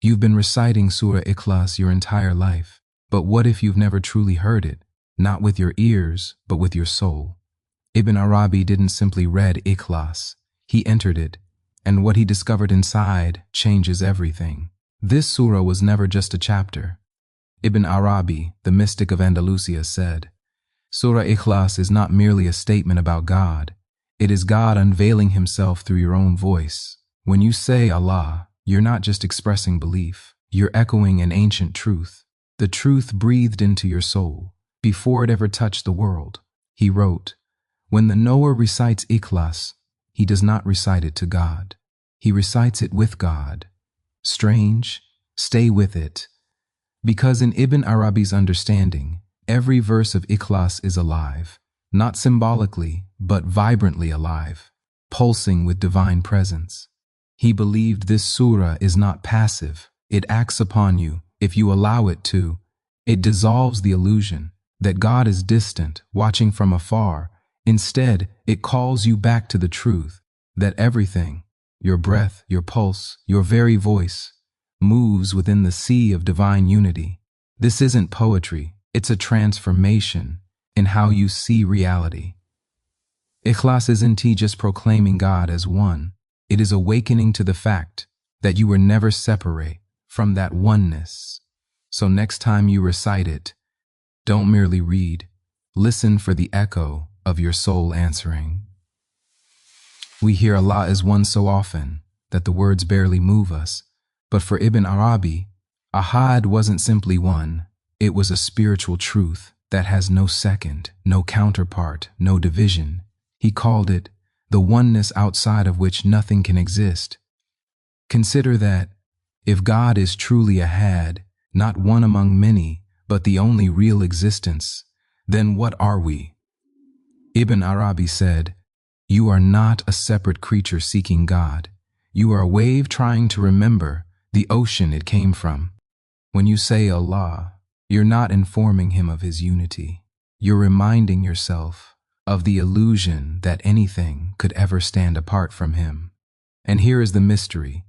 You've been reciting Surah Ikhlas your entire life, but what if you've never truly heard it, not with your ears, but with your soul? Ibn Arabi didn't simply read Ikhlas, he entered it, and what he discovered inside changes everything. This surah was never just a chapter. Ibn Arabi, the mystic of Andalusia, said, Surah Ikhlas is not merely a statement about God. It is God unveiling himself through your own voice. When you say Allah, you're not just expressing belief, you're echoing an ancient truth, the truth breathed into your soul before it ever touched the world. He wrote, when the knower recites Ikhlas, he does not recite it to God. He recites it with God. Strange? Stay with it. Because in Ibn Arabi's understanding, every verse of Ikhlas is alive, not symbolically, but vibrantly alive, pulsing with divine presence. He believed this surah is not passive. It acts upon you if you allow it to. It dissolves the illusion that God is distant, watching from afar. Instead, it calls you back to the truth that everything, your breath, your pulse, your very voice, moves within the sea of divine unity. This isn't poetry, it's a transformation in how you see reality. Ikhlas isn't just proclaiming God as one, it is awakening to the fact that you were never separate from that oneness. So next time you recite it, don't merely read, listen for the echo of your soul answering. We hear Allah is one so often that the words barely move us. But for Ibn Arabi, Ahad wasn't simply one. It was a spiritual truth that has no second, no counterpart, no division. He called it the oneness outside of which nothing can exist. Consider that if God is truly Ahad, not one among many, but the only real existence, then what are we? Ibn Arabi said, you are not a separate creature seeking God. You are a wave trying to remember the ocean it came from. When you say Allah, you're not informing him of his unity. You're reminding yourself of the illusion that anything could ever stand apart from him. And here is the mystery.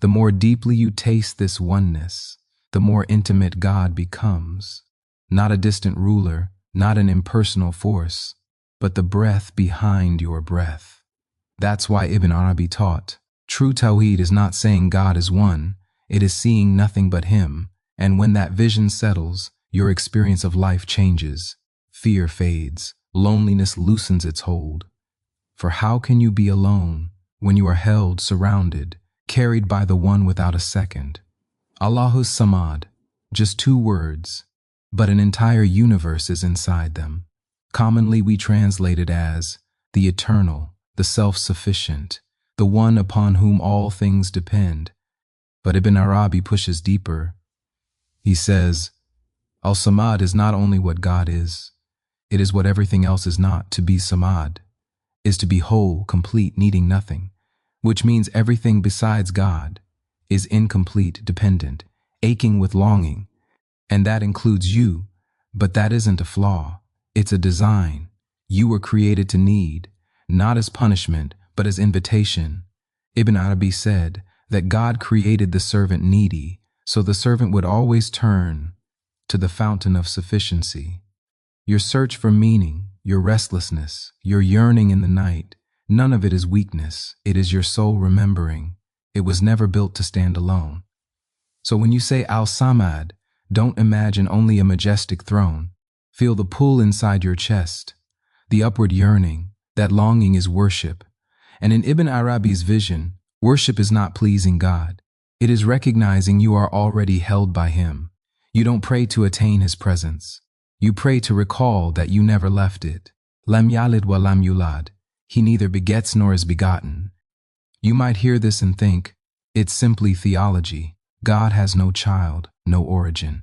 The more deeply you taste this oneness, the more intimate God becomes. Not a distant ruler, not an impersonal force, but the breath behind your breath. That's why Ibn Arabi taught, true Tawheed is not saying God is one, it is seeing nothing but him, and when that vision settles, your experience of life changes. Fear fades, loneliness loosens its hold. For how can you be alone when you are held, surrounded, carried by the one without a second? Allahus Samad, just two words, but an entire universe is inside them. Commonly we translate it as the eternal, the self-sufficient, the one upon whom all things depend. But Ibn Arabi pushes deeper. He says, Al-Samad is not only what God is, it is what everything else is not. To be Samad is to be whole, complete, needing nothing, which means everything besides God is incomplete, dependent, aching with longing, and that includes you, but that isn't a flaw, it's a design. You were created to need, not as punishment, but as invitation. Ibn Arabi said that God created the servant needy, so the servant would always turn to the fountain of sufficiency. Your search for meaning, your restlessness, your yearning in the night, none of it is weakness, it is your soul remembering. It was never built to stand alone. So when you say Al-Samad, don't imagine only a majestic throne. Feel the pull inside your chest, the upward yearning. That longing is worship. And in Ibn Arabi's vision, worship is not pleasing God. It is recognizing you are already held by him. You don't pray to attain his presence. You pray to recall that you never left it. Lam Yalid wa Lam Yulad. He neither begets nor is begotten. You might hear this and think, it's simply theology. God has no child, no origin.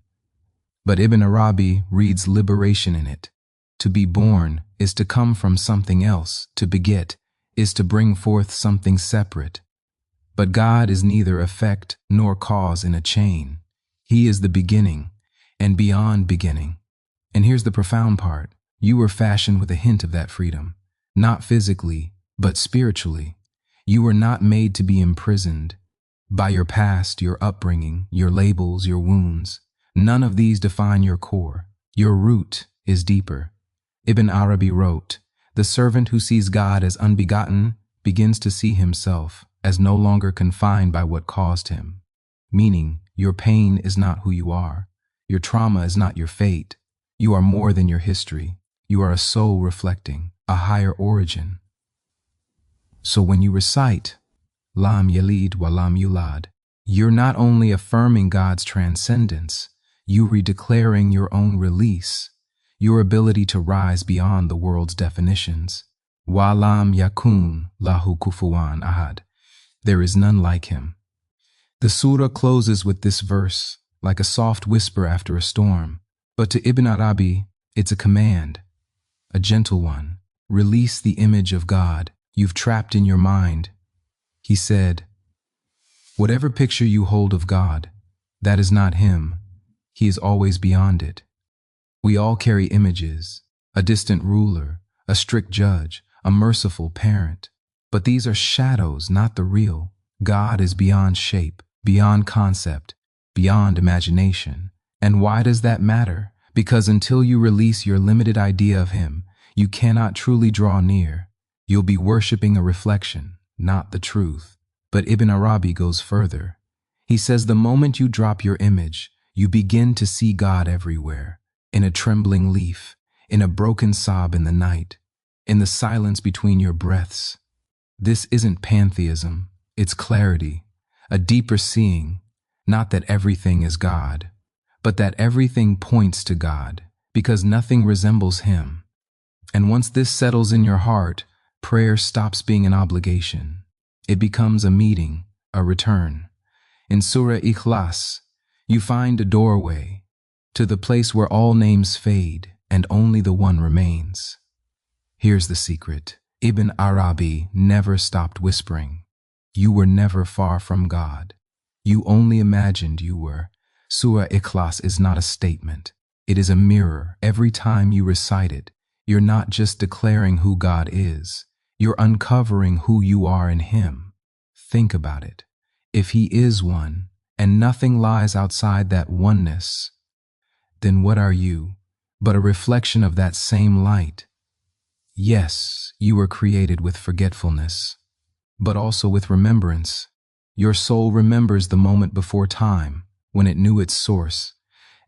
But Ibn Arabi reads liberation in it. To be born is to come from something else. To beget is to bring forth something separate. But God is neither effect nor cause in a chain. He is the beginning and beyond beginning. And here's the profound part. You were fashioned with a hint of that freedom, not physically, but spiritually. You were not made to be imprisoned. by your past, your upbringing, your labels, your wounds. None of these define your core. Your root is deeper. Ibn Arabi wrote, "The servant who sees God as unbegotten begins to see himself as no longer confined by what caused him." Meaning, your pain is not who you are. Your trauma is not your fate. You are more than your history. You are a soul reflecting a higher origin. So when you recite Lam Yalid wa Lam Yulad, you're not only affirming God's transcendence, you redeclaring your own release, your ability to rise beyond the world's definitions. Wa lam yakun lahu kufuwan ahad. There is none like him. The surah closes with this verse, like a soft whisper after a storm. But to Ibn Arabi, it's a command, a gentle one. Release the image of God you've trapped in your mind. He said, whatever picture you hold of God, that is not him. He is always beyond it. We all carry images, a distant ruler, a strict judge, a merciful parent. But these are shadows, not the real. God is beyond shape, beyond concept, beyond imagination. And why does that matter? Because until you release your limited idea of him, you cannot truly draw near. You'll be worshiping a reflection, not the truth. But Ibn Arabi goes further. He says the moment you drop your image, you begin to see God everywhere, in a trembling leaf, in a broken sob in the night, in the silence between your breaths. This isn't pantheism, it's clarity, a deeper seeing, not that everything is God, but that everything points to God, because nothing resembles him. And once this settles in your heart, prayer stops being an obligation. It becomes a meeting, a return. In Surah Ikhlas, you find a doorway to the place where all names fade and only the one remains. Here's the secret. Ibn Arabi never stopped whispering. You were never far from God. You only imagined you were. Surah Ikhlas is not a statement. It is a mirror. Every time you recite it, you're not just declaring who God is. You're uncovering who you are in him. Think about it. If he is one, and nothing lies outside that oneness, then what are you but a reflection of that same light? Yes, you were created with forgetfulness, but also with remembrance. Your soul remembers the moment before time, when it knew its source.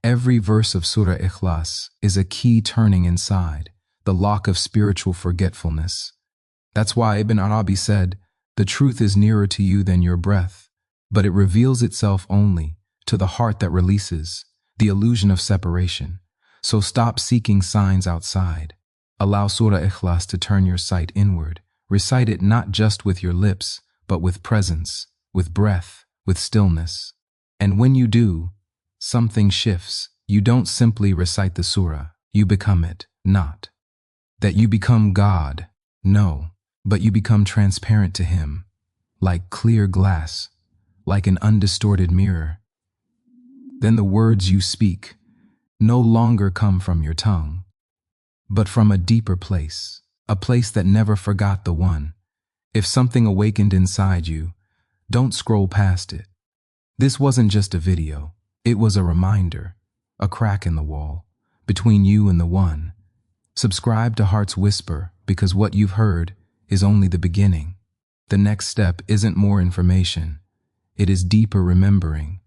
Every verse of Surah Ikhlas is a key turning inside, the lock of spiritual forgetfulness. That's why Ibn Arabi said, the truth is nearer to you than your breath, but it reveals itself only to the heart that releases the illusion of separation. So stop seeking signs outside. Allow Surah Ikhlas to turn your sight inward. Recite it not just with your lips, but with presence, with breath, with stillness. And when you do, something shifts. You don't simply recite the surah, you become it. Not that you become God, no, but you become transparent to him, like clear glass, like an undistorted mirror. Then the words you speak no longer come from your tongue, but from a deeper place, a place that never forgot the one. If something awakened inside you, don't scroll past it. This wasn't just a video, it was a reminder, a crack in the wall, between you and the one. Subscribe to Heart's Whisper, because what you've heard is only the beginning. The next step isn't more information, it is deeper remembering,